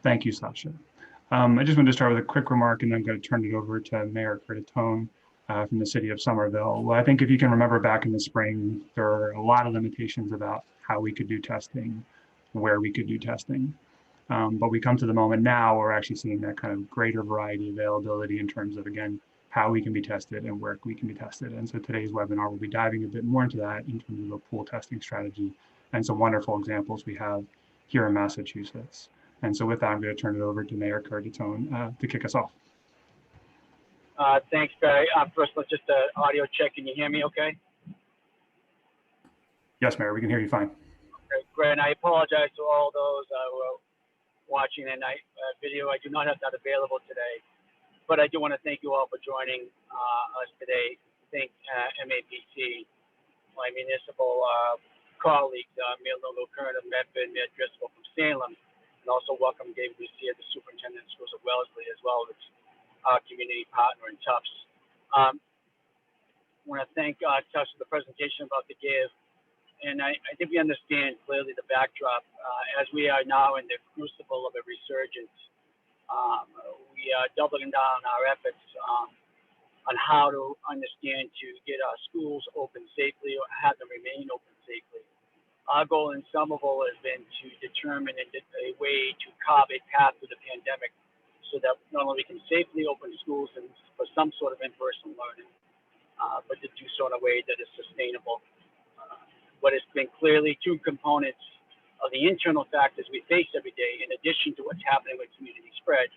Thank you, Sasha. I just want to start with a quick remark, and then I'm going to turn it over to Mayor Curtatone from the city of Somerville. Well, I think if you can remember back in the spring, there were a lot of limitations about how we could do testing, where we could do testing. But we come to the moment now where we're actually seeing that kind of greater variety availability in terms of, again, how we can be tested and where we can be tested. And so today's webinar will be diving a bit more into that in terms of a pool testing strategy and some wonderful examples we have here in Massachusetts. And so with that, I'm going to turn it over to Mayor Curtatone to kick us off. Thanks, Barry. First, let's just audio check. Can you hear me okay? Yes, Mayor, we can hear you fine. Okay, great. And I apologize to all those who are watching the night video. I do not have that available today, but I do want to thank you all for joining us today. Thank MAPC, my municipal colleagues, Mayor Lungo-Koehn of Medford, Mayor Driscoll from Salem, and also welcome David Lucia, the superintendent of schools of Wellesley, as well as our community partner in Tufts. I want to thank Tufts for the presentation about the GIVE. And I think we understand clearly the backdrop as we are now in the crucible of a resurgence. We are doubling down our efforts on how to understand to get our schools open safely or have them remain open safely. Our goal in Summerville has been to determine a way to carve a path through the pandemic so that not only we can safely open schools and for some sort of in-person learning, but to do so in a way that is sustainable. What has been clearly two components of the internal factors we face every day, in addition to what's happening with community spread,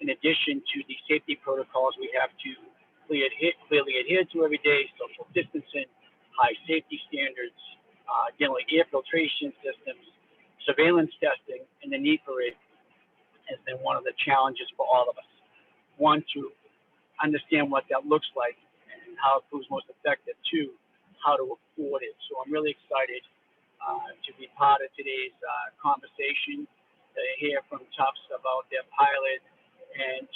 in addition to the safety protocols we have to clearly adhere to every day, social distancing, high safety standards, dealing with air filtration systems, surveillance testing, and the need for it has been one of the challenges for all of us. One, to understand what that looks like and how it proves most effective. Two, how to afford it. So I'm really excited to be part of today's conversation, to hear from Tufts about their pilot, and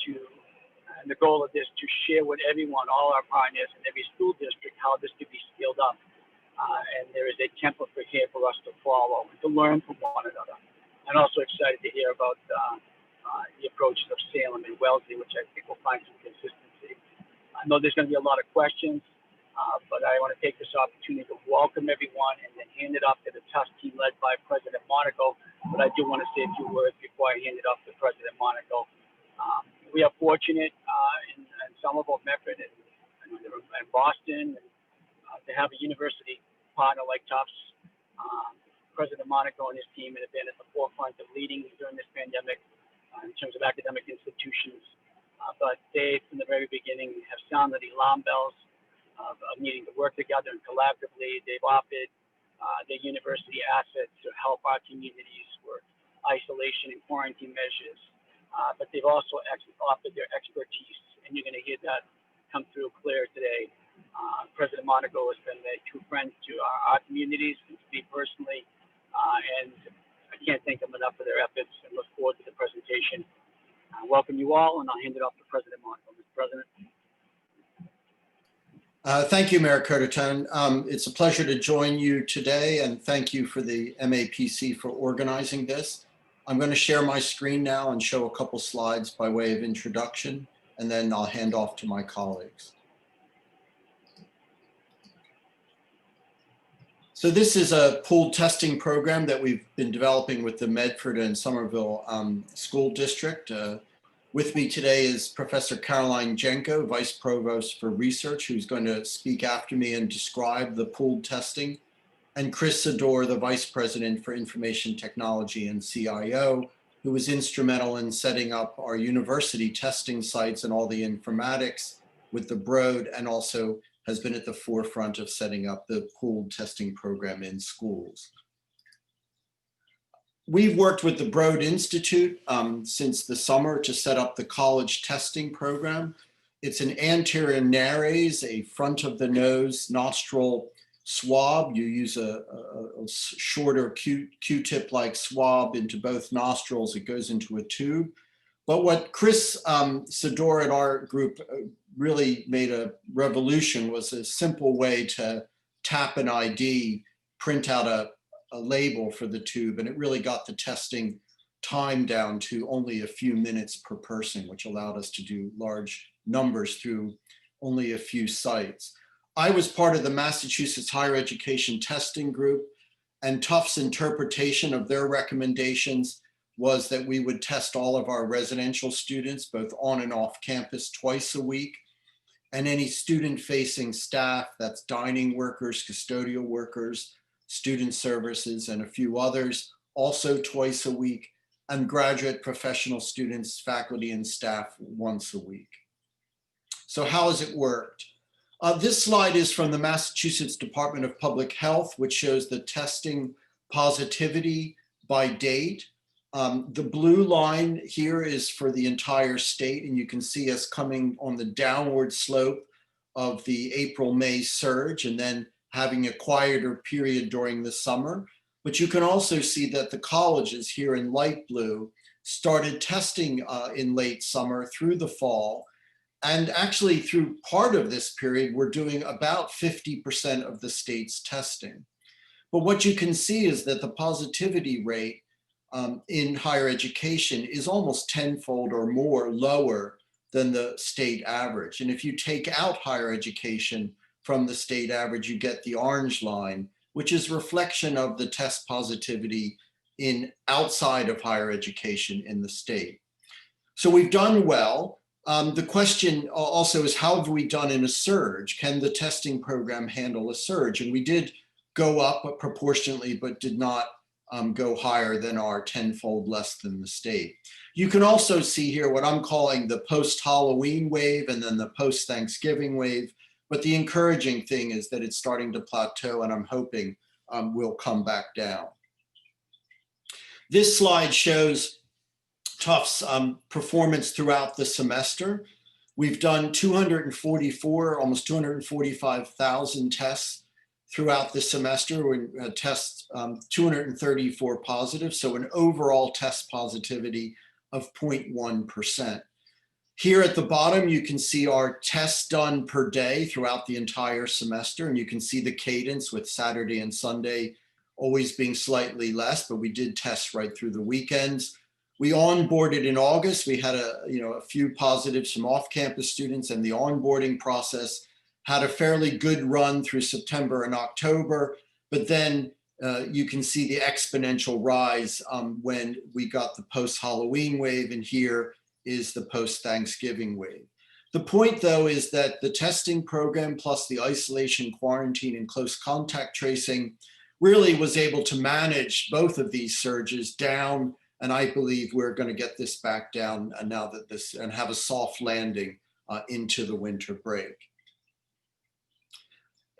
the goal of this to share with everyone, all our partners in every school district, how this could be scaled up. And there is a template here for us to follow and to learn from one another. I'm also excited to hear about the approaches of Salem and Wellesley, which I think will find some consistency. I know there's going to be a lot of questions. But I want to take this opportunity to welcome everyone and then hand it off to the Tufts team led by President Monaco. But I do want to say a few words before I hand it off to President Monaco. We are fortunate in Somerville, Medford, and Boston to have a university partner like Tufts. President Monaco and his team have been at the forefront of leading during this pandemic in terms of academic institutions. But they, from the very beginning, have sounded the alarm bells of needing to work together and collaboratively. They've offered their university assets to help our communities with isolation and quarantine measures, but they've also offered their expertise, and you're going to hear that come through clear today. President Monaco has been a true friend to our communities, and to me personally, and I can't thank them enough for their efforts and look forward to the presentation. Welcome you all, and I'll hand it off to President Monaco. Mr. President. Thank you, Mayor Curtatone. It's a pleasure to join you today, and thank you for the MAPC for organizing this. I'm going to share my screen now and show a couple slides by way of introduction, and then I'll hand off to my colleagues. So this is a pooled testing program that we've been developing with the Medford and Somerville School District. With me today is Professor Caroline Jenko, Vice Provost for Research, who's going to speak after me and describe the pooled testing, and Chris Sador, the Vice President for Information Technology and CIO, who was instrumental in setting up our university testing sites and all the informatics with the Broad, and also has been at the forefront of setting up the pooled testing program in schools. We've worked with the Broad Institute since the summer to set up the college testing program. It's an anterior nares, a front of the nose nostril swab. You use a shorter Q-tip-like swab into both nostrils. It goes into a tube. But what Chris Sador and our group really made a revolution was a simple way to tap an ID, print out a label for the tube, and it really got the testing time down to only a few minutes per person, which allowed us to do large numbers through only a few sites. I was part of the Massachusetts Higher Education Testing Group, and Tufts' interpretation of their recommendations was that we would test all of our residential students, both on and off campus, twice a week, and any student-facing staff, that's dining workers, custodial workers, student services, and a few others, also twice a week, and graduate professional students, faculty, and staff once a week. So how has it worked? This slide is from the Massachusetts Department of Public Health, which shows the testing positivity by date. The blue line here is for the entire state, and you can see us coming on the downward slope of the April-May surge and then having a quieter period during the summer. But you can also see that the colleges here in light blue started testing in late summer through the fall. And actually through part of this period, we're doing about 50% of the state's testing. But what you can see is that the positivity rate in higher education is almost tenfold or more lower than the state average. And if you take out higher education from the state average, you get the orange line, which is reflection of the test positivity in outside of higher education in the state. So we've done well. The question also is, how have we done in a surge? Can the testing program handle a surge? And we did go up proportionately, but did not go higher than our tenfold less than the state. You can also see here what I'm calling the post-Halloween wave and then the post-Thanksgiving wave. But the encouraging thing is that it's starting to plateau, and I'm hoping will come back down. This slide shows Tufts' performance throughout the semester. We've done 244, almost 245,000 tests throughout the semester. We test 234 positive, so an overall test positivity of 0.1%. Here at the bottom, you can see our tests done per day throughout the entire semester, and you can see the cadence with Saturday and Sunday always being slightly less, but we did test right through the weekends. We onboarded in August. We had a few positives from off-campus students, and the onboarding process had a fairly good run through September and October. But then you can see the exponential rise when we got the post-Halloween wave, and here is the post-Thanksgiving wave. The point, though, is that the testing program plus the isolation, quarantine, and close contact tracing really was able to manage both of these surges down. And I believe we're going to get this back down now that and have a soft landing into the winter break.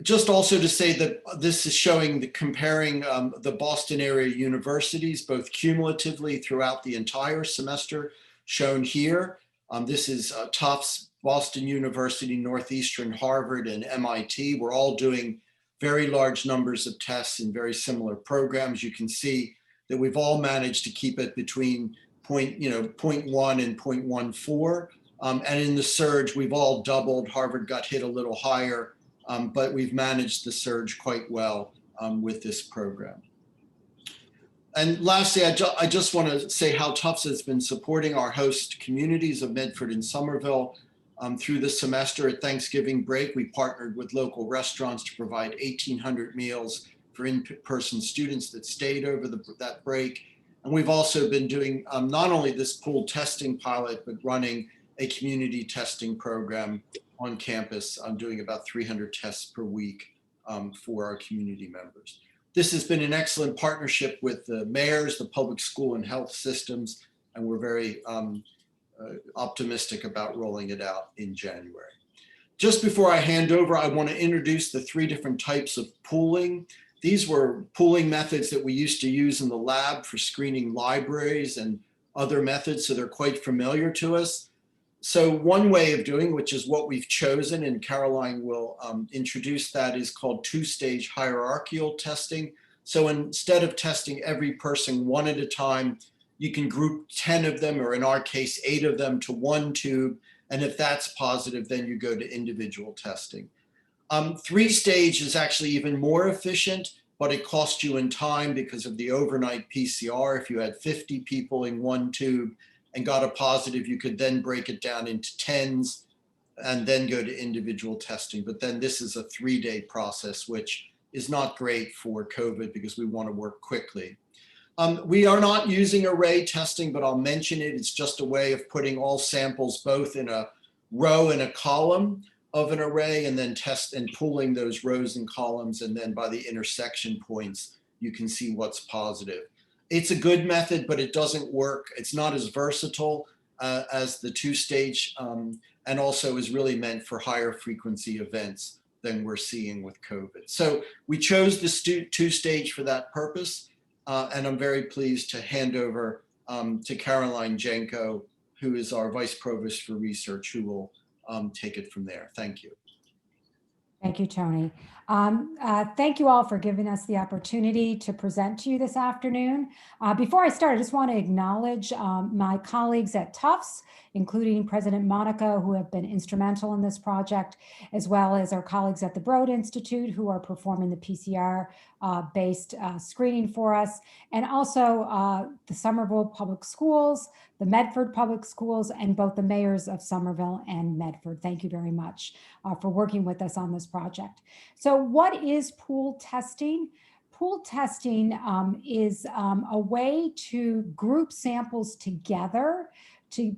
Just also to say that this is showing comparing the Boston area universities, both cumulatively throughout the entire semester, shown here. This is Tufts, Boston University, Northeastern, Harvard, and MIT. We're all doing very large numbers of tests in very similar programs. You can see that we've all managed to keep it between 0.1 and 0.14. And in the surge, we've all doubled. Harvard got hit a little higher, but we've managed the surge quite well with this program. And lastly, I just want to say how Tufts has been supporting our host communities of Medford and Summerville through the semester. At Thanksgiving break, we partnered with local restaurants to provide 1,800 meals for in-person students that stayed over that break. And we've also been doing not only this pooled testing pilot, but running a community testing program on campus. I'm doing about 300 tests per week for our community members. This has been an excellent partnership with the mayors, the public school and health systems, and we're very optimistic about rolling it out in January. Just before I hand over, I want to introduce the 3 different types of pooling. These were pooling methods that we used to use in the lab for screening libraries and other methods, so they're quite familiar to us. So one way of doing, which is what we've chosen, and Caroline will introduce that, is called 2-stage hierarchical testing. So instead of testing every person one at a time, you can group 10 of them, or in our case, 8 of them, to one tube. And if that's positive, then you go to individual testing. 3-stage is actually even more efficient. but it cost you in time because of the overnight PCR. If you had 50 people in one tube and got a positive, you could then break it down into tens and then go to individual testing. But then this is a 3-day process, which is not great for COVID because we want to work quickly. We are not using array testing, but I'll mention it. It's just a way of putting all samples both in a row and a column of an array and then test and pooling those rows and columns. And then by the intersection points, you can see what's positive. It's a good method, but it doesn't work. It's not as versatile as the two-stage and also is really meant for higher frequency events than we're seeing with COVID. So we chose the two-stage for that purpose. And I'm very pleased to hand over to Caroline Jenko, who is our Vice Provost for Research, who will take it from there. Thank you. Thank you, Tony. Thank you all for giving us the opportunity to present to you this afternoon. Before I start, I just want to acknowledge my colleagues at Tufts, including President Monica, who have been instrumental in this project, as well as our colleagues at the Broad Institute, who are performing the PCR-based screening for us, and also the Somerville Public Schools, the Medford Public Schools, and both the mayors of Somerville and Medford. Thank you very much for working with us on this project. So what is pooled testing? Pooled testing is a way to group samples together to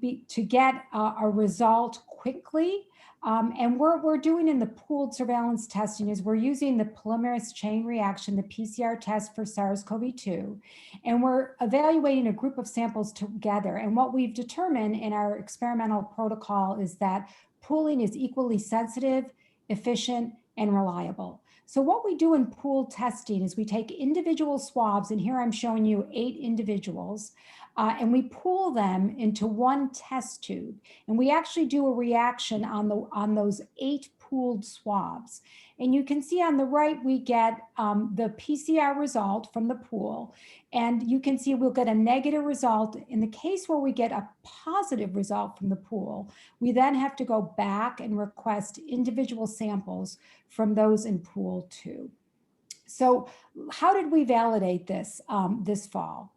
get a result quickly. And what we're doing in the pooled surveillance testing is we're using the polymerase chain reaction, the PCR test for SARS-CoV-2, and we're evaluating a group of samples together. And what we've determined in our experimental protocol is that pooling is equally sensitive, efficient, and reliable. So what we do in pooled testing is we take individual swabs, and here I'm showing you 8 individuals, and we pool them into one test tube. And we actually do a reaction on those 8 pooled swabs. And you can see on the right, we get the PCR result from the pool. And you can see we'll get a negative result. In the case where we get a positive result from the pool, we then have to go back and request individual samples from those in pool 2. So how did we validate this this fall?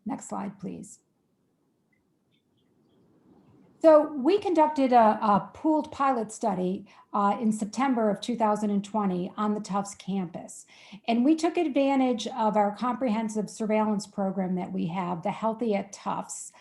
Next slide, please. So we conducted a pooled pilot study in September of 2020 on the Tufts campus. And we took advantage of our comprehensive surveillance program that we have, the Healthy at Tufts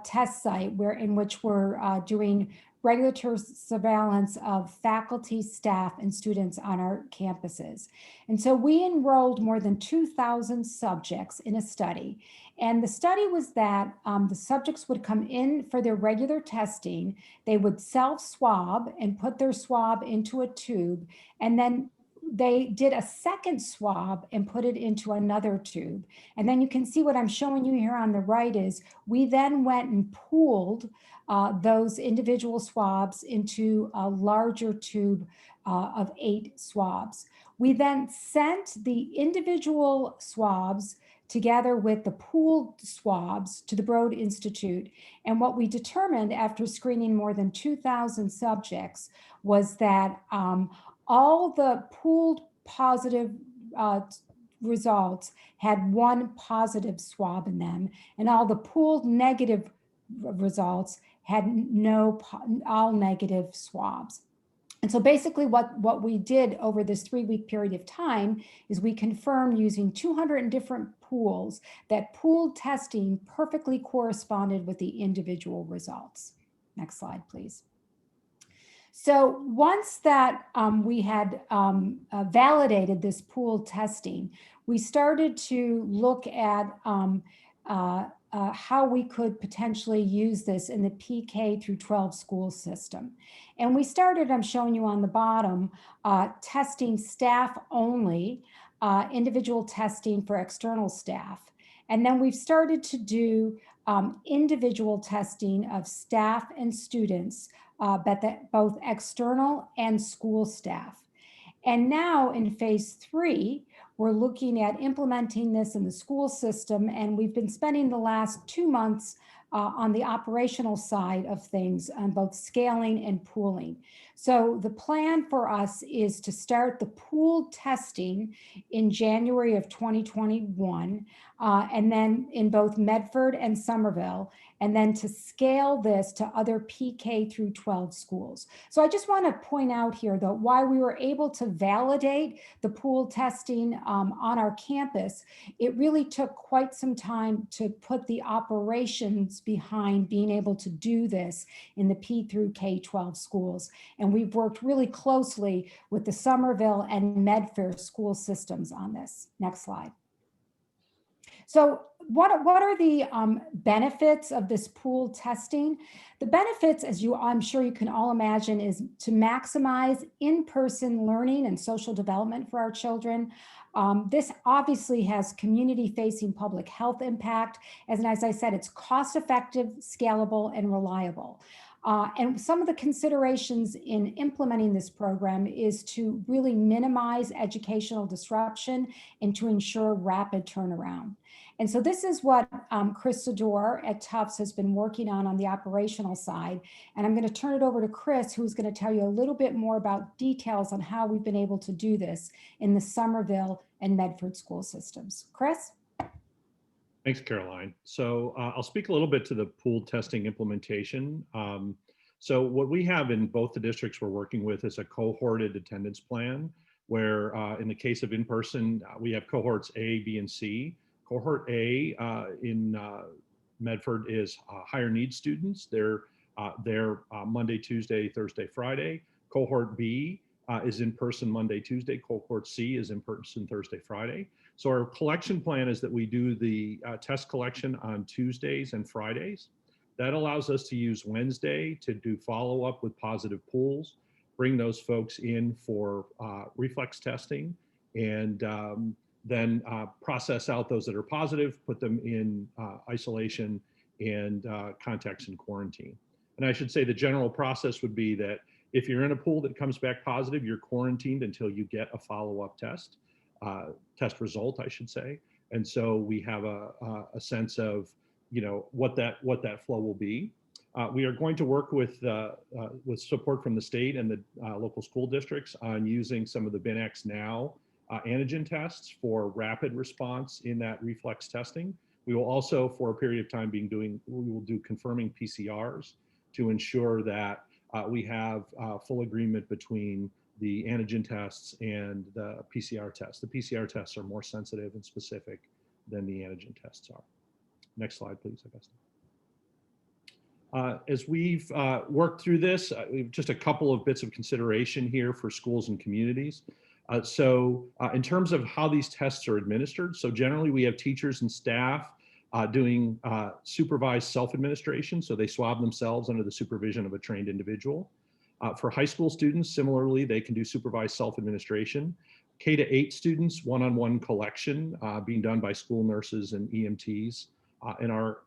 test site, in which we're doing regulatory surveillance of faculty, staff, and students on our campuses. And so we enrolled more than 2,000 subjects in a study. And the study was that the subjects would come in for their regular testing, they would self-swab and put their swab into a tube, and then they did a second swab and put it into another tube. And then you can see what I'm showing you here on the right is we then went and pooled those individual swabs into a larger tube of 8 swabs. We then sent the individual swabs together with the pooled swabs to the Broad Institute. And what we determined after screening more than 2,000 subjects was that all the pooled positive results had 1 positive swab in them, and all the pooled negative results had all negative swabs. And so basically what we did over this 3-week period of time is we confirmed using 200 different pools that pooled testing perfectly corresponded with the individual results. Next slide, please. So once that we had validated this pooled testing, we started to look at how we could potentially use this in the PK through 12 school system. And we started, I'm showing you on the bottom, testing staff only, individual testing for external staff. And then we've started to do individual testing of staff and students, but both external and school staff. And now in phase 3, we're looking at implementing this in the school system, and we've been spending the last 2 months on the operational side of things on both scaling and pooling. So the plan for us is to start the pooled testing in January of 2021, and then in both Medford and Somerville, and then to scale this to other PK through 12 schools. So I just want to point out here, though, why we were able to validate the pool testing on our campus. It really took quite some time to put the operations behind being able to do this in the P through K-12 schools. And we've worked really closely with the Somerville and Medford school systems on this. Next slide. So what are the benefits of this pool testing? The benefits, as I'm sure you can all imagine, is to maximize in-person learning and social development for our children. This obviously has community-facing public health impact. As I said, it's cost-effective, scalable, and reliable. And some of the considerations in implementing this program is to really minimize educational disruption and to ensure rapid turnaround. And so this is what Chris Sador at Tufts has been working on the operational side. And I'm going to turn it over to Chris, who's going to tell you a little bit more about details on how we've been able to do this in the Somerville and Medford school systems. Chris? Thanks, Caroline. So I'll speak a little bit to the pooled testing implementation. So what we have in both the districts we're working with is a cohorted attendance plan, where in the case of in-person, we have cohorts A, B, and C. Cohort A in Medford is higher needs students. They're Monday, Tuesday, Thursday, Friday. Cohort B is in person Monday, Tuesday. Cohort C is in person Thursday, Friday. So our collection plan is that we do the test collection on Tuesdays and Fridays. That allows us to use Wednesday to do follow-up with positive pools, bring those folks in for reflex testing, and then process out those that are positive, put them in isolation and contacts in quarantine. And I should say the general process would be that if you're in a pool that comes back positive, you're quarantined until you get a follow-up test result, I should say. And so we have a sense of, you know, what that flow will be. We are going to work with support from the state and the local school districts on using some of the BinX Now antigen tests for rapid response in that reflex testing. We will also, for a period of time, we will do confirming PCRs to ensure that we have full agreement between the antigen tests and the PCR tests. The PCR tests are more sensitive and specific than the antigen tests are. Next slide, please, Augusta. As we've worked through this, we've just a couple of bits of consideration here for schools and communities. In terms of how these tests are administered, so generally we have teachers and staff doing supervised self-administration, so they swab themselves under the supervision of a trained individual. For high school students, similarly, they can do supervised self-administration. K-8 students, one-on-one collection being done by school nurses and EMTs in our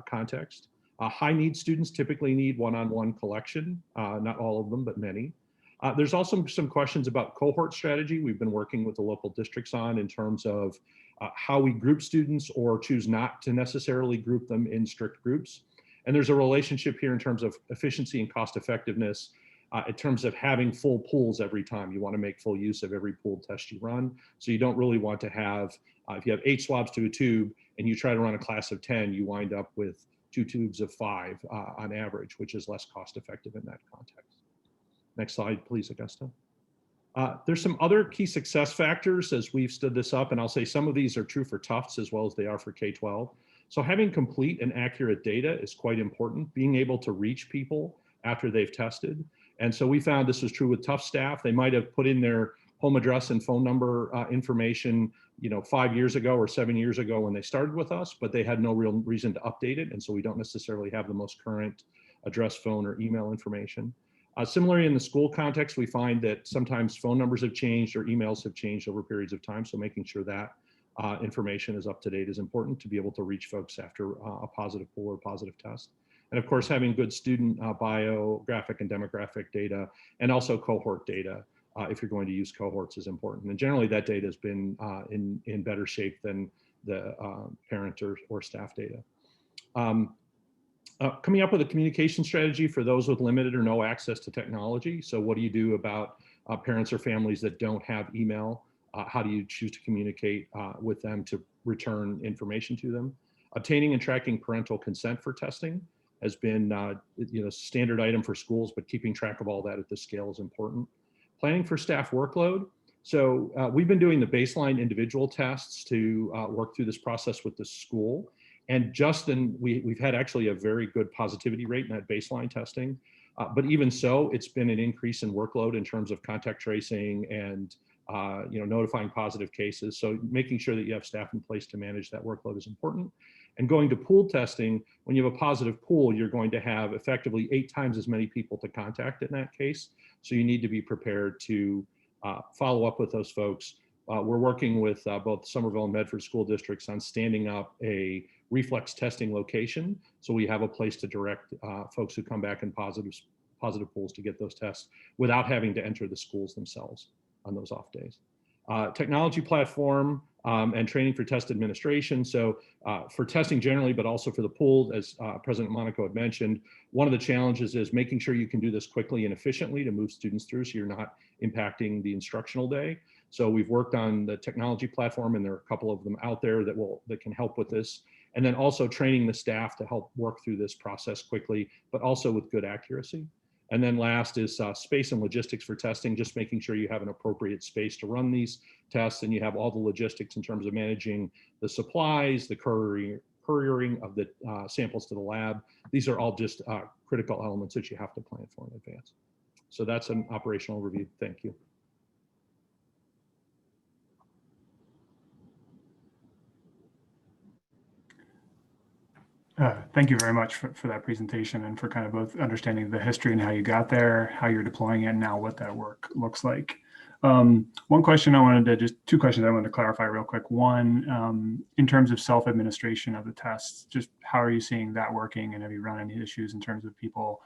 context. High need students typically need one-on-one collection, not all of them, but many. There's also some questions about cohort strategy we've been working with the local districts on in terms of how we group students or choose not to necessarily group them in strict groups. And there's a relationship here in terms of efficiency and cost effectiveness in terms of having full pools every time. You want to make full use of every pool test you run. So you don't really want to have, if you have 8 swabs to a tube and you try to run a class of 10, you wind up with 2 tubes of 5 on average, which is less cost effective in that context. Next slide, please, Augusta. There's some other key success factors as we've stood this up, and I'll say some of these are true for Tufts as well as they are for K-12. So having complete and accurate data is quite important, being able to reach people after they've tested. And so we found this was true with Tufts staff. They might have put in their home address and phone number information, 5 years ago or 7 years ago when they started with us, but they had no real reason to update it. And so we don't necessarily have the most current address, phone, or email information. Similarly, in the school context, we find that sometimes phone numbers have changed or emails have changed over periods of time. So making sure that information is up to date is important to be able to reach folks after a positive pool or positive test. And of course, having good student biographic and demographic data and also cohort data, if you're going to use cohorts, is important. And generally that data has been in better shape than the parent or staff data. Coming up with a communication strategy for those with limited or no access to technology. So what do you do about parents or families that don't have email? How do you choose to communicate with them to return information to them? Obtaining and tracking parental consent for testing has been standard item for schools, but keeping track of all that at this scale is important. Planning for staff workload. So we've been doing the baseline individual tests to work through this process with the school. And Justin, we've had actually a very good positivity rate in that baseline testing. But even so, it's been an increase in workload in terms of contact tracing and notifying positive cases. So making sure that you have staff in place to manage that workload is important. And going to pool testing, when you have a positive pool, you're going to have effectively 8 times as many people to contact in that case. So you need to be prepared to follow up with those folks. We're working with both Somerville and Medford school districts on standing up a reflex testing location. So we have a place to direct folks who come back in positive pools to get those tests without having to enter the schools themselves on those off days. Technology platform and training for test administration. So for testing generally, but also for the pool, as President Monaco had mentioned, one of the challenges is making sure you can do this quickly and efficiently to move students through so you're not impacting the instructional day. So we've worked on the technology platform, and there are a couple of them out there that can help with this. And then also training the staff to help work through this process quickly, but also with good accuracy. And then last is space and logistics for testing, just making sure you have an appropriate space to run these tests and you have all the logistics in terms of managing the supplies, the couriering of the samples to the lab. These are all just critical elements that you have to plan for in advance. So that's an operational review. Thank you. Thank you very much for that presentation and for kind of both understanding the history and how you got there, how you're deploying it, and now what that work looks like. Two questions I wanted to clarify real quick. One, in terms of self-administration of the tests, just how are you seeing that working, and have you run any issues in terms of people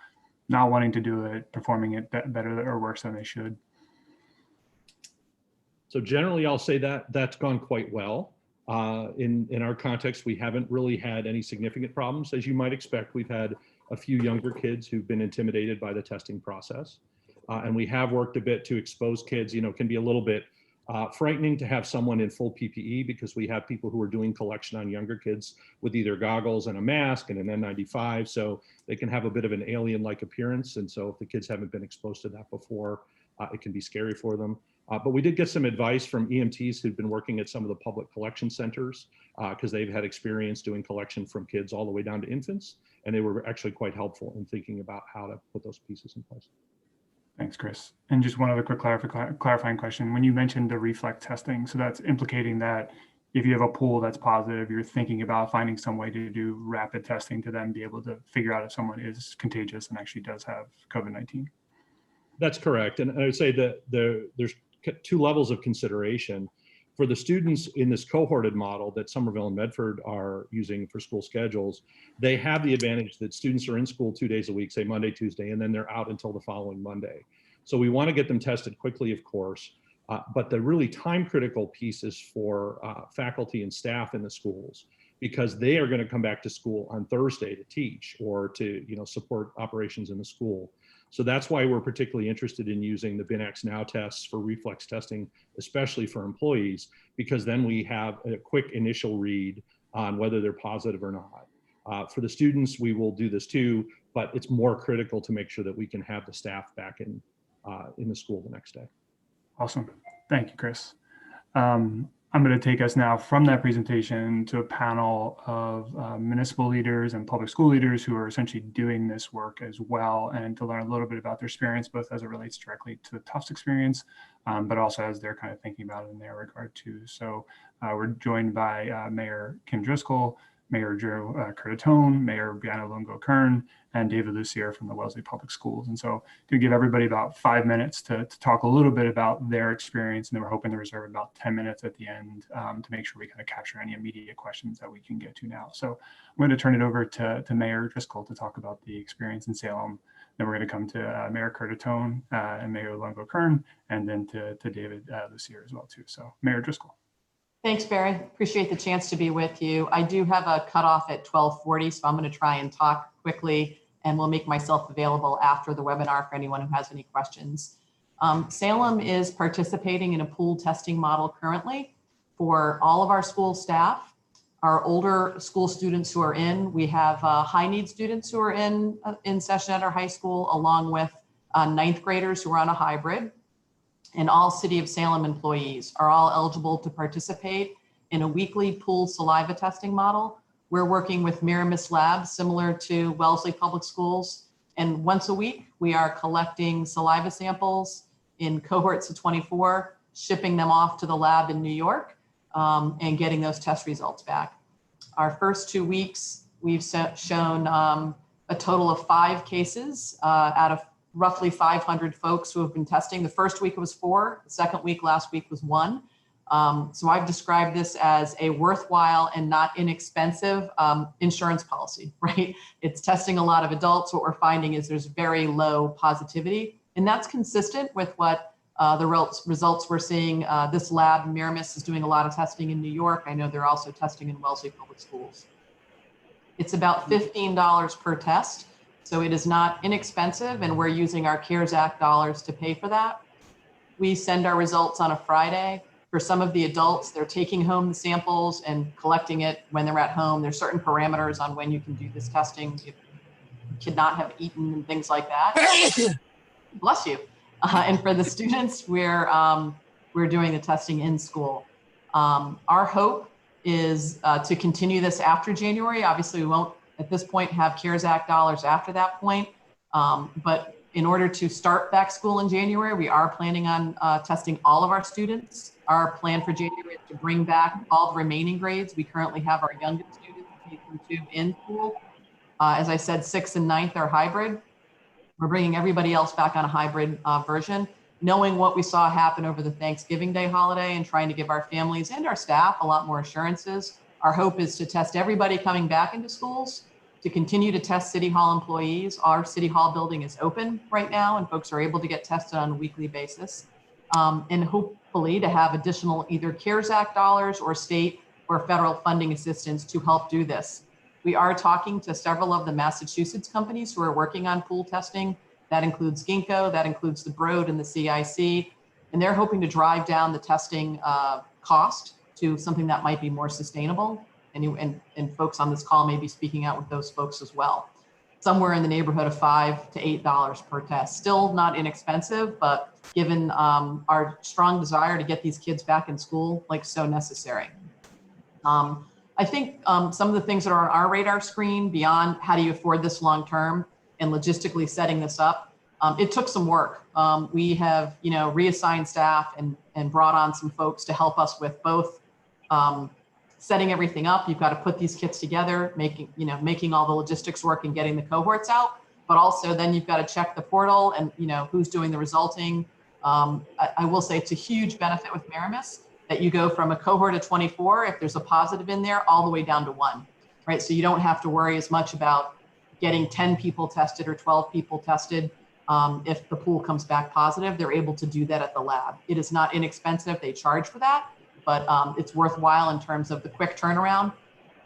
not wanting to do it, performing it better or worse than they should? So generally, I'll say that that's gone quite well. In our context, we haven't really had any significant problems. As you might expect, we've had a few younger kids who've been intimidated by the testing process. And we have worked a bit to expose kids. It can be a little bit frightening to have someone in full PPE because we have people who are doing collection on younger kids with either goggles and a mask and an N95. So they can have a bit of an alien-like appearance. And so if the kids haven't been exposed to that before, it can be scary for them. But we did get some advice from EMTs who've been working at some of the public collection centers because they've had experience doing collection from kids all the way down to infants. And they were actually quite helpful in thinking about how to put those pieces in place. Thanks, Chris. And just one other quick clarifying question. When you mentioned the reflex testing, so that's implicating that if you have a pool that's positive, you're thinking about finding some way to do rapid testing to then be able to figure out if someone is contagious and actually does have COVID-19. That's correct. And I would say that there's 2 levels of consideration. For the students in this cohorted model that Somerville and Medford are using for school schedules, they have the advantage that students are in school 2 days a week, say Monday, Tuesday, and then they're out until the following Monday. So we want to get them tested quickly, of course, but the really time critical piece is for faculty and staff in the schools, because they are going to come back to school on Thursday to teach or to support operations in the school. So that's why we're particularly interested in using the BinX Now tests for reflex testing, especially for employees, because then we have a quick initial read on whether they're positive or not. For the students, we will do this too, but it's more critical to make sure that we can have the staff back in the school the next day. Awesome. Thank you, Chris. I'm going to take us now from that presentation to a panel of municipal leaders and public school leaders who are essentially doing this work as well, and to learn a little bit about their experience, both as it relates directly to the Tufts experience, but also as they're kind of thinking about it in their regard too. So we're joined by Mayor Kim Driscoll, Mayor Curtatone, Mayor Breanna Lungo-Koehn, and David Lucier from the Wellesley Public Schools. And so to give everybody about 5 minutes to talk a little bit about their experience, and then we're hoping to reserve about 10 minutes at the end to make sure we kind of capture any immediate questions that we can get to now. So I'm going to turn it over to Mayor Driscoll to talk about the experience in Salem. Then we're going to come to Mayor Curtatone and Mayor Lungo-Koehn, and then to David Lucier as well too. So Mayor Driscoll. Thanks, Barry. Appreciate the chance to be with you. I do have a cutoff at 12:40, so I'm going to try and talk quickly, and will make myself available after the webinar for anyone who has any questions. Salem is participating in a pool testing model currently for all of our school staff, our older school students who are in. We have high need students who are in session at our high school, along with ninth graders who are on a hybrid. And all City of Salem employees are all eligible to participate in a weekly pool saliva testing model. We're working with Miramis Labs, similar to Wellesley Public Schools. And once a week, we are collecting saliva samples in cohorts of 24, shipping them off to the lab in New York, and getting those test results back. Our first 2 weeks, we've shown a total of 5 cases out of roughly 500 folks who have been testing. The first week it was 4, the second week last week was 1. So I've described this as a worthwhile and not inexpensive insurance policy, right? It's testing a lot of adults. What we're finding is there's very low positivity, and that's consistent with what the results we're seeing. This lab, Miramis, is doing a lot of testing in New York. I know they're also testing in Wellesley Public Schools. It's about $15 per test. So it is not inexpensive, and we're using our CARES Act dollars to pay for that. We send our results on a Friday. For some of the adults, they're taking home the samples and collecting it when they're at home. There's certain parameters on when you can do this testing. You cannot have eaten and things like that. Bless you. And for the students, we're doing the testing in school. Our hope is to continue this after January. Obviously, we won't at this point have CARES Act dollars after that point. But in order to start back school in January, we are planning on testing all of our students. Our plan for January is to bring back all the remaining grades. We currently have our youngest students, K-2, in school. As I said, 6th and 9th are hybrid. We're bringing everybody else back on a hybrid version, knowing what we saw happen over the Thanksgiving Day holiday and trying to give our families and our staff a lot more assurances. Our hope is to test everybody coming back into schools, to continue to test City Hall employees. Our City Hall building is open right now, and folks are able to get tested on a weekly basis. And hopefully to have additional either CARES Act dollars or state or federal funding assistance to help do this. We are talking to several of the Massachusetts companies who are working on pool testing. That includes Jenko, that includes the Broad and the CIC, and they're hoping to drive down the testing cost to something that might be more sustainable. And folks on this call may be speaking out with those folks as well. Somewhere in the neighborhood of $5 to $8 per test. Still not inexpensive, but given our strong desire to get these kids back in school, like so necessary. I think some of the things that are on our radar screen beyond how do you afford this long term and logistically setting this up, it took some work. We have, reassigned staff and brought on some folks to help us with both setting everything up. You've got to put these kits together, making all the logistics work and getting the cohorts out, but also then you've got to check the portal and who's doing the resulting. I will say it's a huge benefit with Miramis that you go from a cohort of 24, if there's a positive in there, all the way down to 1, right? So you don't have to worry as much about getting 10 people tested or 12 people tested. If the pool comes back positive, they're able to do that at the lab. It is not inexpensive. They charge for that, but it's worthwhile in terms of the quick turnaround.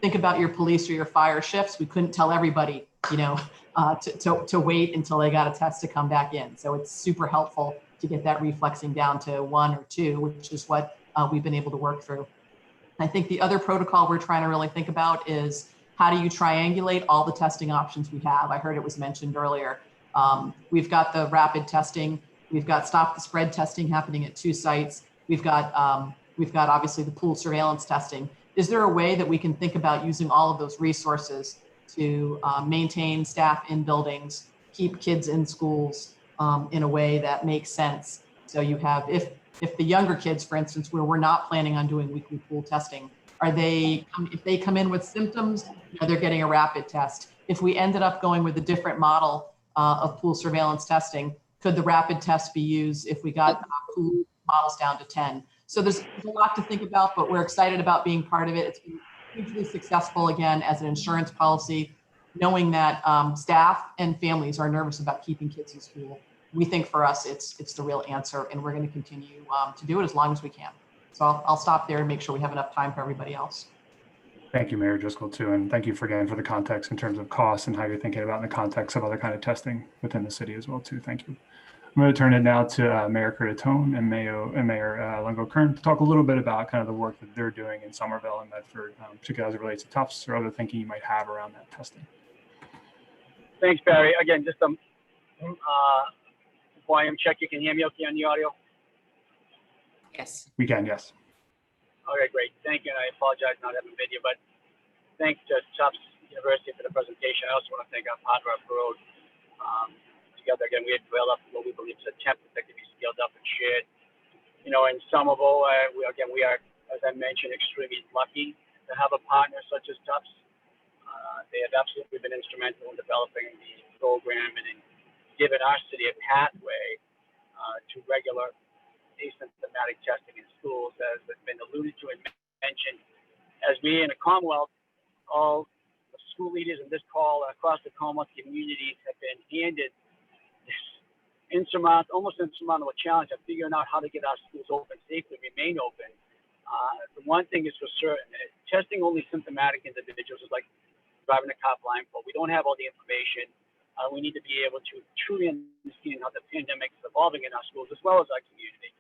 Think about your police or your fire shifts. We couldn't tell everybody, to wait until they got a test to come back in. So it's super helpful to get that reflexing down to 1 or 2, which is what we've been able to work through. I think the other protocol we're trying to really think about is how do you triangulate all the testing options we have? I heard it was mentioned earlier. We've got the rapid testing. We've got stop the spread testing happening at 2 sites. We've got obviously the pool surveillance testing. Is there a way that we can think about using all of those resources to maintain staff in buildings, keep kids in schools in a way that makes sense? So you have, if the younger kids, for instance, where we're not planning on doing weekly pool testing, if they come in with symptoms, they're getting a rapid test. If we ended up going with a different model of pool surveillance testing, could the rapid test be used if we got pool models down to 10? So there's a lot to think about, but we're excited about being part of it. It's been hugely successful, again, as an insurance policy, knowing that staff and families are nervous about keeping kids in school. We think for us, it's the real answer, and we're going to continue to do it as long as we can. So I'll stop there and make sure we have enough time for everybody else. Thank you, Mayor Driscoll, too. And thank you again for the context in terms of costs and how you're thinking about in the context of other kind of testing within the city as well, too. Thank you. I'm going to turn it now to Mayor Curtatone and Mayor Lungo-Koehn to talk a little bit about kind of the work that they're doing in Somerville and Medford, particularly as it relates to Tufts or other thinking you might have around that testing. Thanks, Barry. Again, just volume check. You can hear me okay on the audio? Yes. We can, yes. Okay, great. Thank you. And I apologize not having video, but thanks to Tufts University for the presentation. I also want to thank our partner up the road. Together again, we had developed what we believe is a template that can be scaled up and shared. You know, in Somerville, we are, as I mentioned, extremely lucky to have a partner such as Tufts. They have absolutely been instrumental in developing the program and in giving our city a pathway to regular asymptomatic testing in schools, as has been alluded to and mentioned. As we in the Commonwealth, all the school leaders in this call across the Commonwealth communities have been handed this almost insurmountable challenge of figuring out how to get our schools open safely, remain open. The one thing is for certain, testing only symptomatic individuals is like driving a car blindfold. We don't have all the information. We need to be able to truly understand how the pandemic is evolving in our schools as well as our community.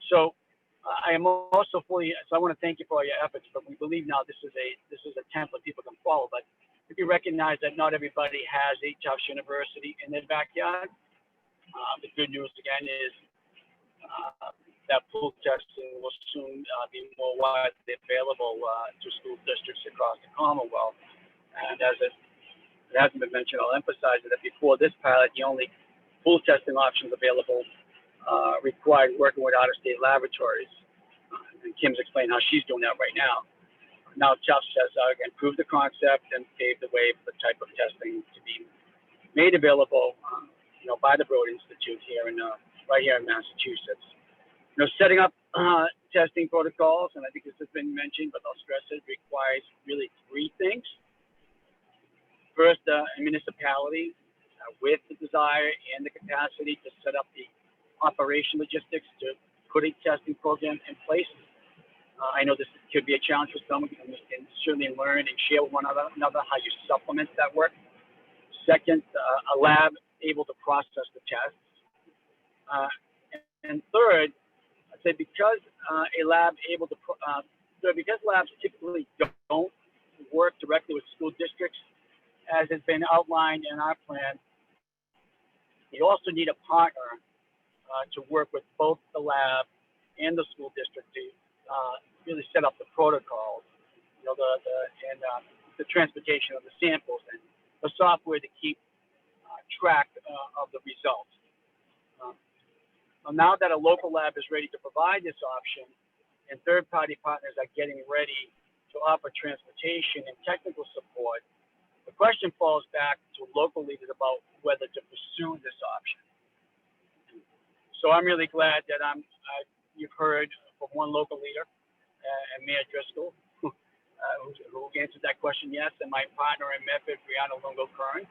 So I am also so I want to thank you for all your efforts, but we believe now this is a template people can follow. But if you recognize that not everybody has a Tufts University in their backyard, the good news again is that pool testing will soon be more widely available to school districts across the Commonwealth. And as it hasn't been mentioned, I'll emphasize that before this pilot, the only pool testing options available required working with out-of-state laboratories. And Kim's explained how she's doing that right now. Now Tufts has again proved the concept and paved the way for the type of testing to be made available, by the Broad Institute here right here in Massachusetts. Setting up testing protocols, and I think this has been mentioned, but I'll stress it, requires really three things. First, a municipality with the desire and the capacity to set up the operation logistics to put a testing program in place. I know this could be a challenge for some, and we can certainly learn and share with one another how you supplement that work. Second, a lab able to process the tests. And third, I'd say because because labs typically don't work directly with school districts, as has been outlined in our plan, you also need a partner to work with both the lab and the school district to really set up the protocols, the transportation of the samples and the software to keep track of the results. Now that a local lab is ready to provide this option and third-party partners are getting ready to offer transportation and technical support, the question falls back to local leaders about whether to pursue this option. So I'm really glad that you've heard from one local leader, and Mayor Driscoll, who answered that question, yes, and my partner in Medford, Breanna Lungo-Koehn,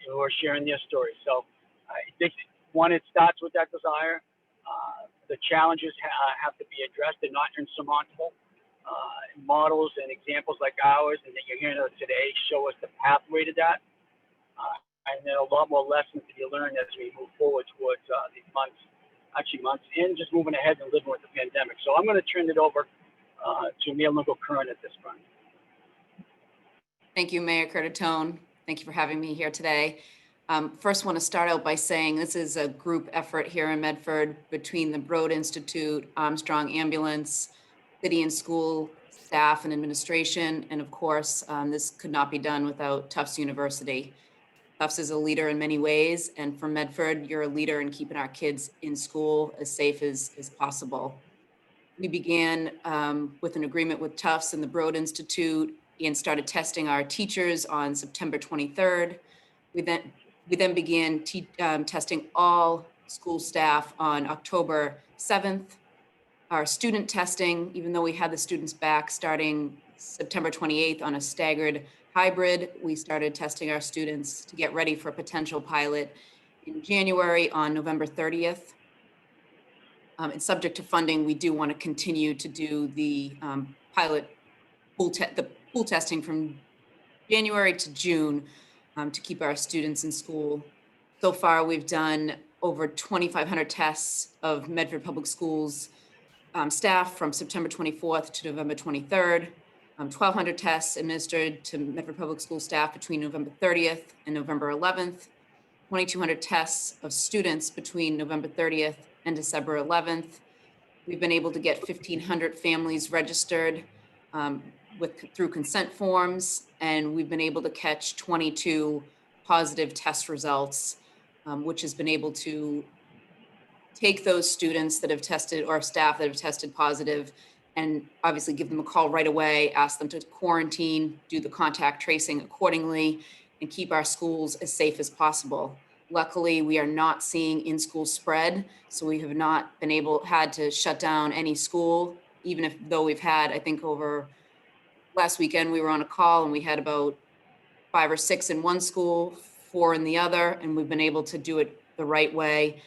who are sharing their story. So I think, one, it starts with that desire. The challenges have to be addressed. They're not insurmountable. Models and examples like ours and that you're hearing today show us the pathway to that. And there are a lot more lessons to be learned as we move forward towards these months, and just moving ahead and living with the pandemic. So I'm going to turn it over to Mayor Lungo-Koehn at this point. Thank you, Mayor Curtatone. Thank you for having me here today. First, want to start out by saying this is a group effort here in Medford between the Broad Institute, Armstrong Ambulance, city and school staff and administration, and of course, this could not be done without Tufts University. Tufts is a leader in many ways, and for Medford, you're a leader in keeping our kids in school as safe as possible. We began with an agreement with Tufts and the Broad Institute and started testing our teachers on September 23rd. We then began testing all school staff on October 7th. Our student testing, even though we had the students back starting September 28th on a staggered hybrid, we started testing our students to get ready for a potential pilot in January on November 30th. And subject to funding, we do want to continue to do the pilot pool testing from January to June to keep our students in school. So far, we've done over 2,500 tests of Medford Public Schools staff from September 24th to November 23rd. 1,200 tests administered to Medford Public School staff between November 30th and November 11th. 2,200 tests of students between November 30th and December 11th. We've been able to get 1,500 families registered through consent forms, and we've been able to catch 22 positive test results, which has been able to take those students that have tested or staff that have tested positive and obviously give them a call right away, ask them to quarantine, do the contact tracing accordingly, and keep our schools as safe as possible. Luckily, we are not seeing in-school spread, so we have not had to shut down any school, even though we've had, I think over last weekend, we were on a call and we had about 5 or 6 in one school, 4 in the other, and we've been able to do it the right way,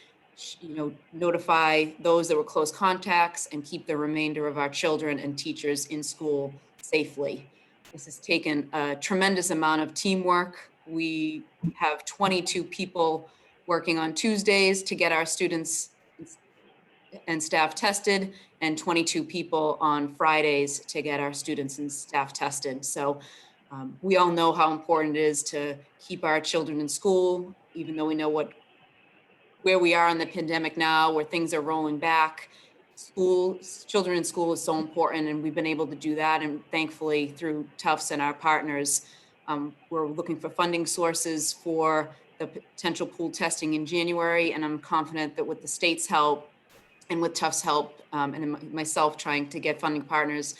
notify those that were close contacts and keep the remainder of our children and teachers in school safely. This has taken a tremendous amount of teamwork. We have 22 people working on Tuesdays to get our students and staff tested, and 22 people on Fridays to get our students and staff tested. So we all know how important it is to keep our children in school, even though we know where we are in the pandemic now, where things are rolling back. Children in school is so important, and we've been able to do that. And thankfully, through Tufts and our partners, we're looking for funding sources for the potential pool testing in January. And I'm confident that with the state's help and with Tufts' help, and myself trying to get funding partners,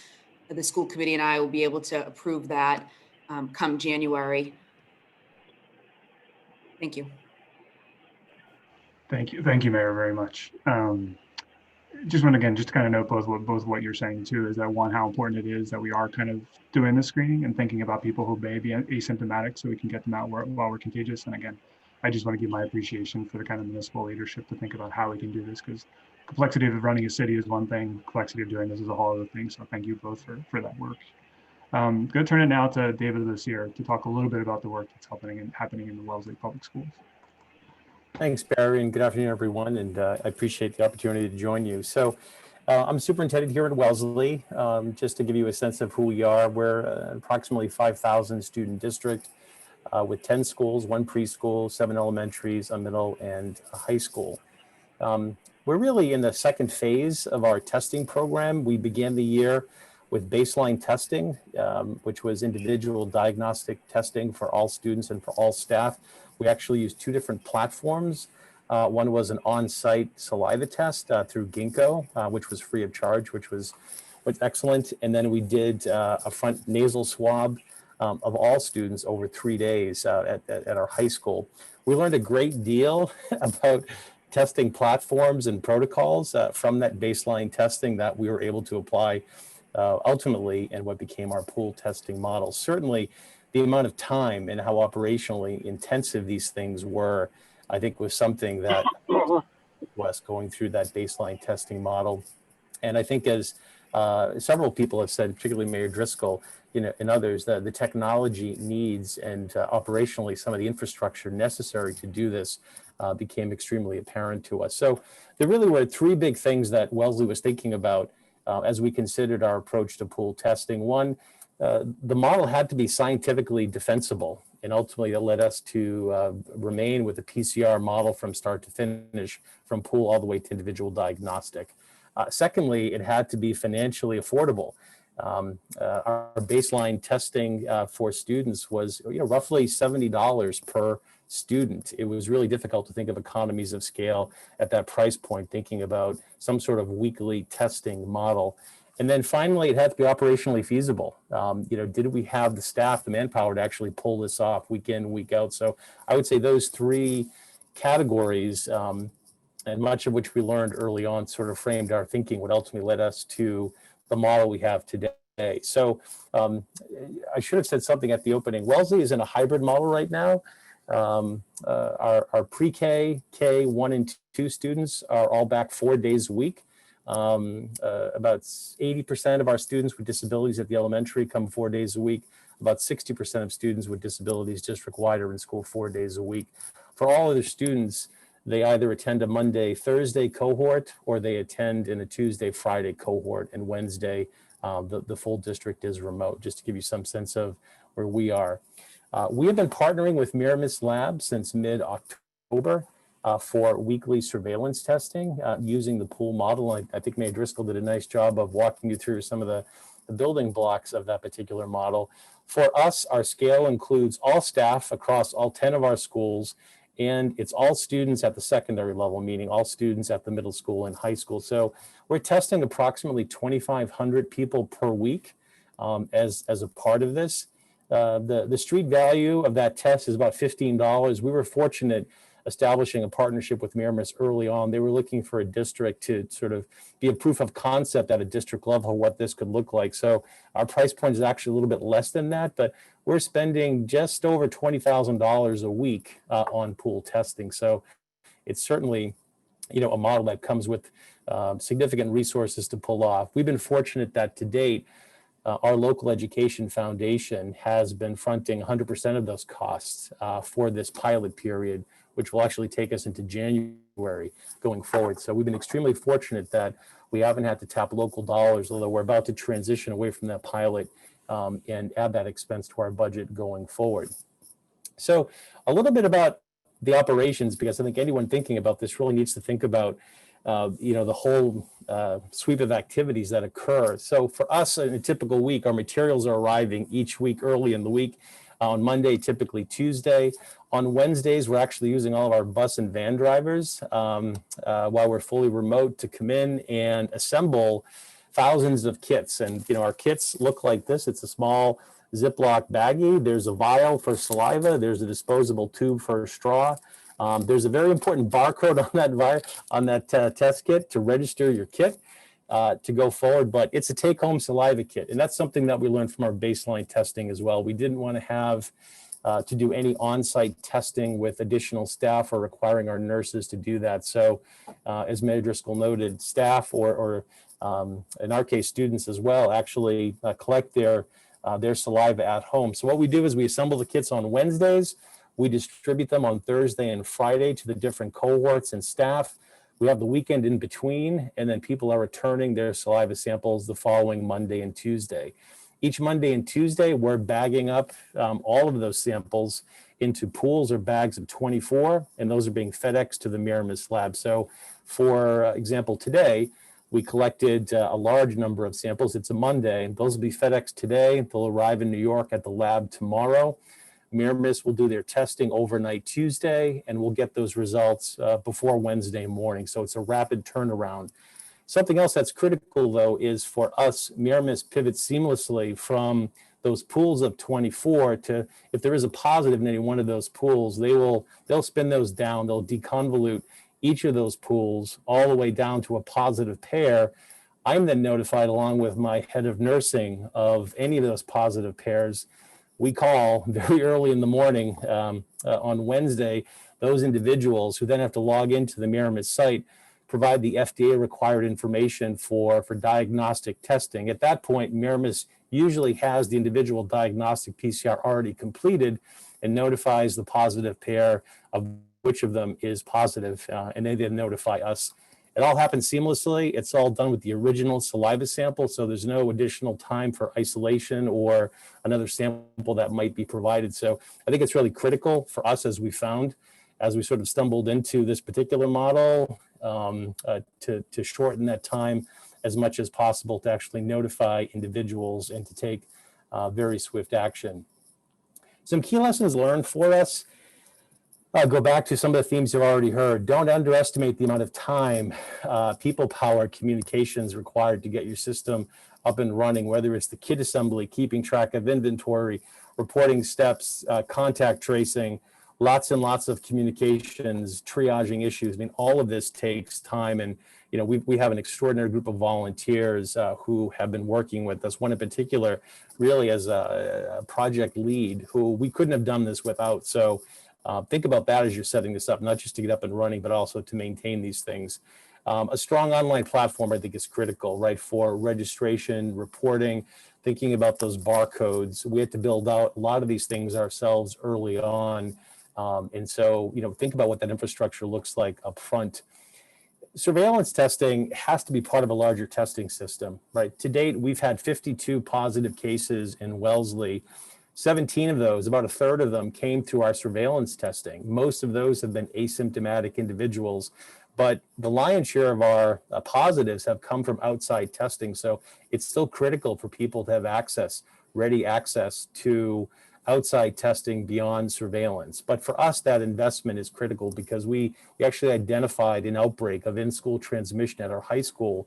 the school committee and I will be able to approve that come January. Thank you. Thank you, Mayor, very much. Just want to kind of note both what you're saying too, is that one, how important it is that we are kind of doing the screening and thinking about people who may be asymptomatic so we can get them out while we're contagious. And again, I just want to give my appreciation for the kind of municipal leadership to think about how we can do this, because complexity of running a city is one thing, complexity of doing this is a whole other thing. So thank you both for that work. I'm going to turn it now to David Lucier to talk a little bit about the work that's happening in the Wellesley Public Schools. Thanks, Barry, and good afternoon, everyone. And I appreciate the opportunity to join you. So I'm superintendent here at Wellesley. Just to give you a sense of who we are, we're approximately 5,000 student district with 10 schools, 1 preschool, 7 elementaries, a middle, and a high school. We're really in the second phase of our testing program. We began the year with baseline testing, which was individual diagnostic testing for all students and for all staff. We actually used 2 different platforms. One was an on-site saliva test through Jenko, which was free of charge, which was excellent. And then we did a front nasal swab of all students over 3 days at our high school. We learned a great deal about testing platforms and protocols from that baseline testing that we were able to apply ultimately in what became our pool testing model. Certainly, the amount of time and how operationally intensive these things were, I think, was something that was going through that baseline testing model. And I think, as several people have said, particularly Mayor Driscoll, and others, the technology needs and operationally some of the infrastructure necessary to do this became extremely apparent to us. So there really were 3 big things that Wellesley was thinking about as we considered our approach to pool testing. One, the model had to be scientifically defensible, and ultimately it led us to remain with the PCR model from start to finish, from pool all the way to individual diagnostic. Secondly, it had to be financially affordable. Our baseline testing for students was roughly $70 per student. It was really difficult to think of economies of scale at that price point, thinking about some sort of weekly testing model. And then finally, it had to be operationally feasible. Did we have the staff, the manpower to actually pull this off week in, week out? So I would say those 3 categories, and much of which we learned early on, sort of framed our thinking, what ultimately led us to the model we have today. So I should have said something at the opening. Wellesley is in a hybrid model right now. Our pre-K, K 1 and 2 students are all back 4 days a week. About 80% of our students with disabilities at the elementary come 4 days a week. About 60% of students with disabilities district-wide are in school 4 days a week. For all other students, they either attend a Monday, Thursday cohort, or they attend in a Tuesday, Friday cohort, and Wednesday, the full district is remote, just to give you some sense of where we are. We have been partnering with Miramis Lab since mid-October for weekly surveillance testing using the pool model. I think Mayor Driscoll did a nice job of walking you through some of the building blocks of that particular model. For us, our scale includes all staff across all 10 of our schools, and it's all students at the secondary level, meaning all students at the middle school and high school. So we're testing approximately 2,500 people per week as a part of this. The street value of that test is about $15. We were fortunate establishing a partnership with Miramis early on. They were looking for a district to sort of be a proof of concept at a district level what this could look like. So our price point is actually a little bit less than that, but we're spending just over $20,000 a week on pool testing. So it's certainly, a model that comes with significant resources to pull off. We've been fortunate that to date, our local education foundation has been fronting 100% of those costs for this pilot period, which will actually take us into January going forward. So we've been extremely fortunate that we haven't had to tap local dollars, although we're about to transition away from that pilot and add that expense to our budget going forward. So a little bit about the operations, because I think anyone thinking about this really needs to think about the whole sweep of activities that occur. So for us, in a typical week, our materials are arriving each week early in the week. On Monday, typically Tuesday. On Wednesdays, we're actually using all of our bus and van drivers while we're fully remote to come in and assemble thousands of kits. And our kits look like this. It's a small Ziploc baggie. There's a vial for saliva. There's a disposable tube for a straw. There's a very important barcode on that test kit to register your kit to go forward, but it's a take-home saliva kit. And that's something that we learned from our baseline testing as well. We didn't want to have to do any on-site testing with additional staff or requiring our nurses to do that. So as Mayor Driscoll noted, staff or in our case, students as well, actually collect their saliva at home. So what we do is we assemble the kits on Wednesdays. We distribute them on Thursday and Friday to the different cohorts and staff. We have the weekend in between, and then people are returning their saliva samples the following Monday and Tuesday. Each Monday and Tuesday, we're bagging up all of those samples into pools or bags of 24, and those are being FedExed to the Miramis lab. So for example, today, we collected a large number of samples. It's a Monday. Those will be FedExed today. They'll arrive in New York at the lab tomorrow. Miramis will do their testing overnight Tuesday, and we'll get those results before Wednesday morning. So it's a rapid turnaround. Something else that's critical, though, is for us, Miramis pivots seamlessly from those pools of 24 to, if there is a positive in any one of those pools, they'll spin those down. They'll deconvolute each of those pools all the way down to a positive pair. I'm then notified, along with my head of nursing, of any of those positive pairs. We call very early in the morning on Wednesday, those individuals who then have to log into the Miramis site, provide the FDA required information for diagnostic testing. At that point, Miramis usually has the individual diagnostic PCR already completed and notifies the positive pair of which of them is positive, and they then notify us. It all happens seamlessly. It's all done with the original saliva sample, so there's no additional time for isolation or another sample that might be provided. So I think it's really critical for us, as we found, as we sort of stumbled into this particular model, to shorten that time as much as possible to actually notify individuals and to take very swift action. Some key lessons learned for us. I'll go back to some of the themes you've already heard. Don't underestimate the amount of time, people power, communications required to get your system up and running, whether it's the kit assembly, keeping track of inventory, reporting steps, contact tracing, lots and lots of communications, triaging issues. I mean, all of this takes time. And, we have an extraordinary group of volunteers who have been working with us. One in particular, really as a project lead, who we couldn't have done this without. So Think about that as you're setting this up, not just to get up and running, but also to maintain these things. A strong online platform, I think, is critical, right, for registration, reporting, thinking about those barcodes. We had to build out a lot of these things ourselves early on. And so, think about what that infrastructure looks like up front. Surveillance testing has to be part of a larger testing system, right? To date, we've had 52 positive cases in Wellesley. 17 of those, about a third of them, came through our surveillance testing. Most of those have been asymptomatic individuals, but the lion's share of our positives have come from outside testing. So it's still critical for people to have access, ready access to outside testing beyond surveillance. But for us, that investment is critical because we actually identified an outbreak of in-school transmission at our high school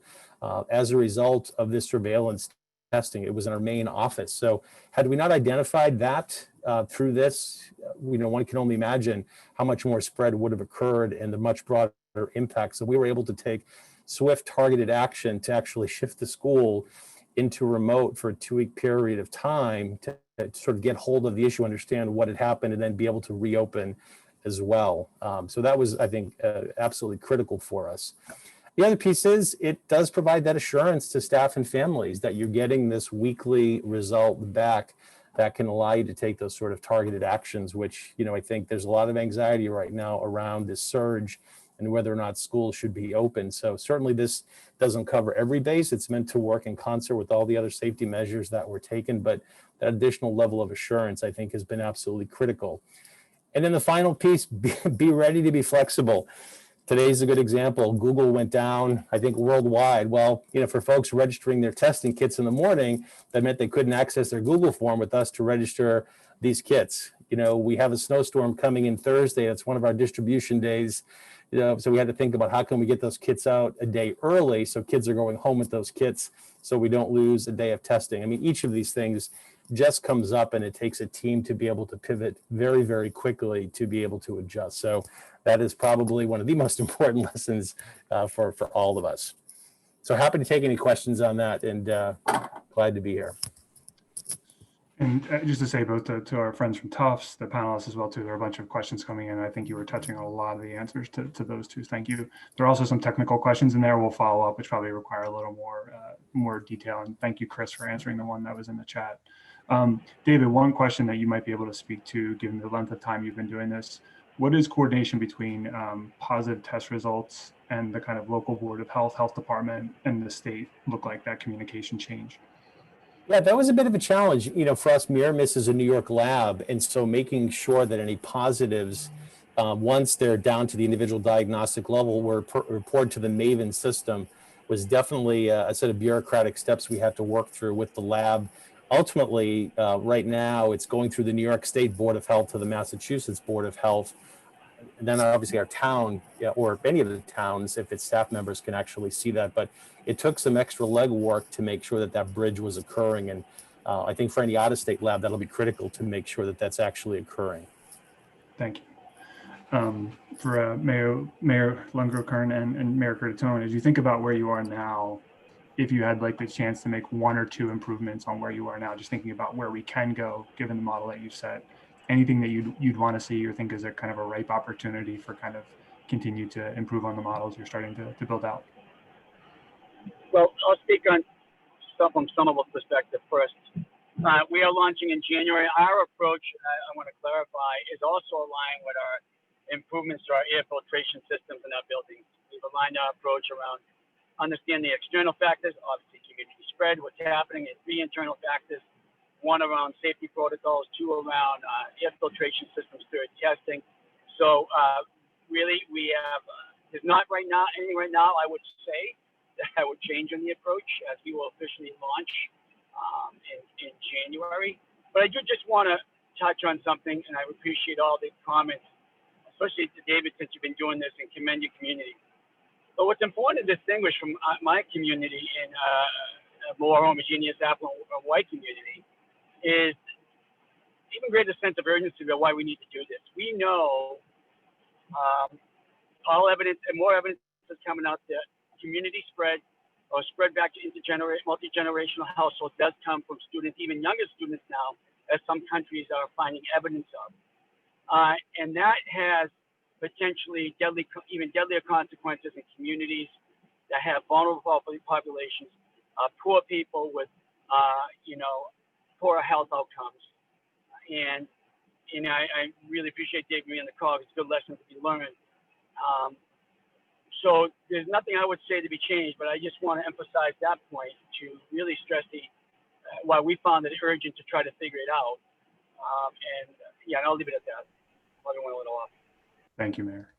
as a result of this surveillance testing. It was in our main office. So had we not identified that through this, one can only imagine how much more spread would have occurred and the much broader impact. So we were able to take swift, targeted action to actually shift the school into remote for a 2-week period of time to sort of get hold of the issue, understand what had happened, and then be able to reopen as well. So that was, I think, absolutely critical for us. The other piece is it does provide that assurance to staff and families that you're getting this weekly result back that can allow you to take those sort of targeted actions, which, I think there's a lot of anxiety right now around this surge and whether or not schools should be open. So certainly this doesn't cover every base. It's meant to work in concert with all the other safety measures that were taken, but that additional level of assurance, I think, has been absolutely critical. And then the final piece, be ready to be flexible. Today's a good example. Google went down, I think, worldwide. Well, for folks registering their testing kits in the morning, that meant they couldn't access their Google form with us to register these kits. We have a snowstorm coming in Thursday. That's one of our distribution days. So we had to think about how can we get those kits out a day early so kids are going home with those kits so we don't lose a day of testing. I mean, each of these things just comes up and it takes a team to be able to pivot very, very quickly to be able to adjust. So that is probably one of the most important lessons for all of us. So happy to take any questions on that and glad to be here. And just to say both to our friends from Tufts, the panelists as well too, there are a bunch of questions coming in. I think you were touching on a lot of the answers to those two. Thank you. There are also some technical questions in there we'll follow up, which probably require a little more detail. And thank you, Chris, for answering the one that was in the chat. David, one question that you might be able to speak to, given the length of time you've been doing this, what is coordination between positive test results and the kind of local board of health department, and the state look like that communication change? Yeah, that was a bit of a challenge, for us. Miramis is a New York lab, and so making sure that any positives, once they're down to the individual diagnostic level, were reported to the MAVEN system was definitely a set of bureaucratic steps we had to work through with the lab. Ultimately, right now, it's going through the New York State Board of Health to the Massachusetts Board of Health. And then obviously our town, or any of the towns, if its staff members can actually see that. But it took some extra legwork to make sure that that bridge was occurring. And I think for any out-of-state lab, that'll be critical to make sure that that's actually occurring. Thank you. For Mayor Lungo-Koehn and Mayor Curtatone, as you think about where you are now, if you had like the chance to make one or two improvements on where you are now, just thinking about where we can go, given the model that you've set, anything that you'd want to see or think is a kind of a ripe opportunity for kind of continue to improve on the models you're starting to build out? Well, I'll speak on stuff from Summerville's perspective first. We are launching in January. Our approach, I want to clarify, is also aligned with our improvements to our air filtration systems in our buildings. We've aligned our approach around understanding the external factors, obviously community spread, what's happening, and 3 internal factors. 1 around safety protocols, 2 around air filtration systems, 3 testing. So really, we have, there's not anything right now I would say that I would change on the approach as we will officially launch in January. But I do just want to touch on something, and I appreciate all the comments, especially to David, since you've been doing this, and commend your community. But what's important to distinguish from my community in a more homogeneous, affluent, white community is even greater sense of urgency about why we need to do this. We know all evidence and more evidence is coming out that community spread or spread back to multi-generational households does come from students, even younger students now, as some countries are finding evidence of. And that has potentially even deadlier consequences in communities that have vulnerable populations, poor people with, poor health outcomes. And I really appreciate Dave being on the call. It's a good lesson to be learned. So there's nothing I would say to be changed, but I just want to emphasize that point to really stress why we found it urgent to try to figure it out. And I'll leave it at that. Everyone a little off. Thank you, Mayor.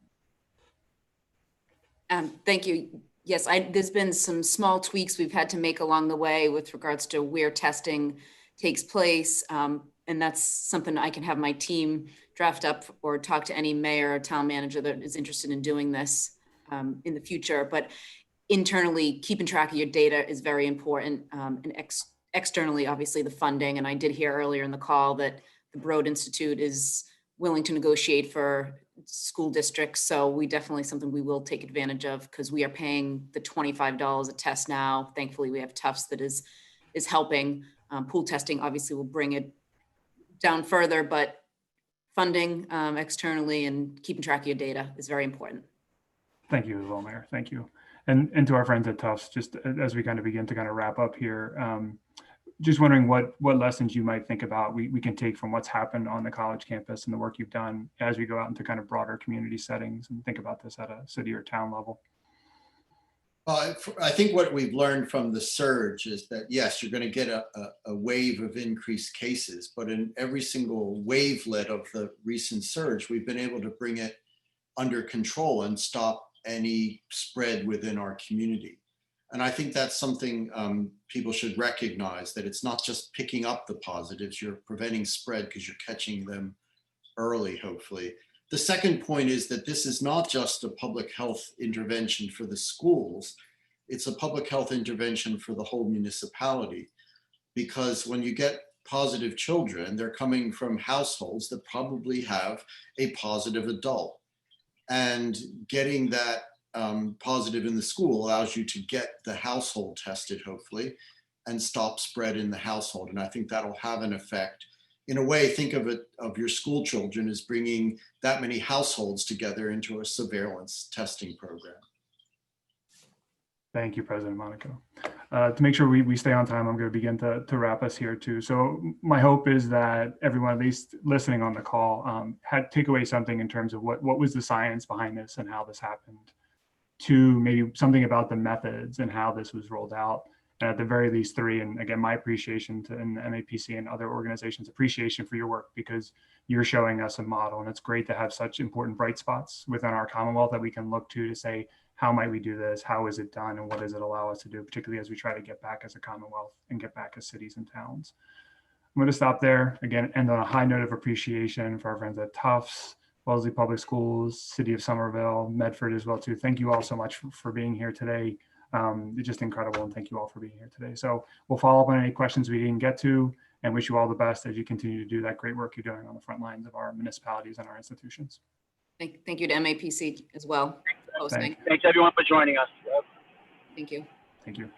Thank you. Yes, there's been some small tweaks we've had to make along the way with regards to where testing takes place. And that's something I can have my team draft up or talk to any mayor or town manager that is interested in doing this in the future. But internally, keeping track of your data is very important. And externally, obviously, the funding. And I did hear earlier in the call that the Broad Institute is willing to negotiate for school districts. So we definitely something we will take advantage of because we are paying the $25 a test now. Thankfully, we have Tufts that is helping. Pool testing obviously will bring it down further, but funding externally and keeping track of your data is very important. Thank you as well, Mayor. Thank you. And to our friends at Tufts, just as we kind of begin to kind of wrap up here, just wondering what lessons you might think about we can take from what's happened on the college campus and the work you've done as we go out into kind of broader community settings and think about this at a city or town level. I think what we've learned from the surge is that, yes, you're going to get a wave of increased cases, but in every single wavelet of the recent surge, we've been able to bring it under control and stop any spread within our community. And I think that's something people should recognize, that it's not just picking up the positives, you're preventing spread because you're catching them early, hopefully. The second point is that this is not just a public health intervention for the schools, it's a public health intervention for the whole municipality. Because when you get positive children, they're coming from households that probably have a positive adult. And getting that positive in the school allows you to get the household tested, hopefully, and stop spread in the household. And I think that'll have an effect. In a way, think of it, of your school children as bringing that many households together into a surveillance testing program. Thank you, President Monaco. To make sure we stay on time, I'm going to begin to wrap us here too. So my hope is that everyone, at least listening on the call, take away something in terms of what was the science behind this and how this happened, to maybe something about the methods and how this was rolled out. And at the very least, 3, and again, my appreciation to and MAPC and other organizations, appreciation for your work, because you're showing us a model. And it's great to have such important bright spots within our Commonwealth that we can look to say, how might we do this? How is it done? And what does it allow us to do, particularly as we try to get back as a Commonwealth and get back as cities and towns. I'm going to stop there. Again, end on a high note of appreciation for our friends at Tufts, Wellesley Public Schools, City of Somerville, Medford as well too. Thank you all so much for being here today. It's just incredible, and thank you all for being here today. So we'll follow up on any questions we didn't get to, and wish you all the best as you continue to do that great work you're doing on the front lines of our municipalities and our institutions. Thank you to MAPC as well. Thanks everyone for joining us. Thank you. Thank you.